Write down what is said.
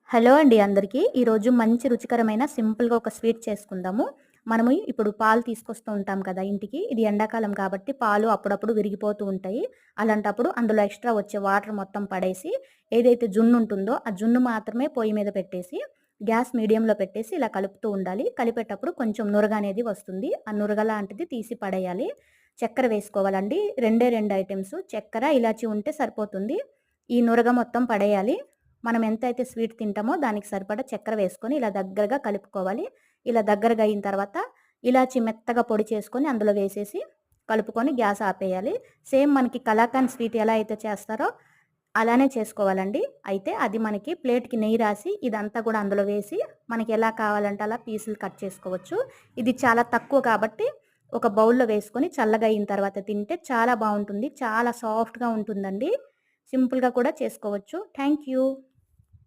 Hello అండి అందరికీ. ఈరోజు మంచి రుచికరమైన సింపుల్‌గా ఒక స్వీట్ చేసుకుందాము. మనము ఇప్పుడు పాలు తీసుకొస్తూ ఉంటాం కదా ఇంటికి. ఇది ఎండాకాలం కాబట్టి పాలు అప్పుడప్పుడు విరిగిపోతూ ఉంటాయి. అలాంటప్పుడు అందులో ఎక్స్‌ట్రా వచ్చే వాటర్ మొత్తం పడేసి, ఏదైతే జున్ను ఉంటుందో ఆ జున్ను మాత్రమే పొయ్యి మీద పెట్టేసి, గ్యాస్ మీడియంలో పెట్టేసి ఇలా కలుపుతూ ఉండాలి. కలిపేటప్పుడు కొంచెం నురగ అనేది వస్తుంది. ఆ నురగ లాంటిది తీసి పడేయాలి. చక్కెర వేసుకోవాలండి. రెండే 2 ఐటెమ్స్ చక్కెర, ఇలాచీ ఉంటే సరిపోతుంది. ఈ నురగ మొత్తం పడేయాలి. మనం ఎంతైతే స్వీట్ తింటామో దానికి సరిపడా చక్కెర వేసుకొని ఇలా దగ్గరగా కలుపుకోవాలి. ఇలా దగ్గరగా అయిన తర్వాత ఇలాచి మెత్తగా పొడి చేసుకొని అందులో వేసేసి కలుపుకొని గ్యాస్ ఆపేయాలి. సేమ్ మనకి కలాకండ్ స్వీట్ ఎలా అయితే చేస్తారో అలానే చేసుకోవాలండి. అయితే అది మనకి ప్లేట్‌కి నెయ్యి రాసి ఇదంతా కూడా అందులో వేసి మనకి ఎలా కావాలంటే అలా పీసులు కట్ చేసుకోవచ్చు. ఇది చాలా తక్కువ కాబట్టి ఒక బౌల్‌లో వేసుకొని చల్లగా అయిన తర్వాత తింటే చాలా బావుంటుంది. చాలా సాఫ్ట్‌గా ఉంటుందండి. సింపుల్‌గా కూడా చేసుకోవచ్చు. Thank you.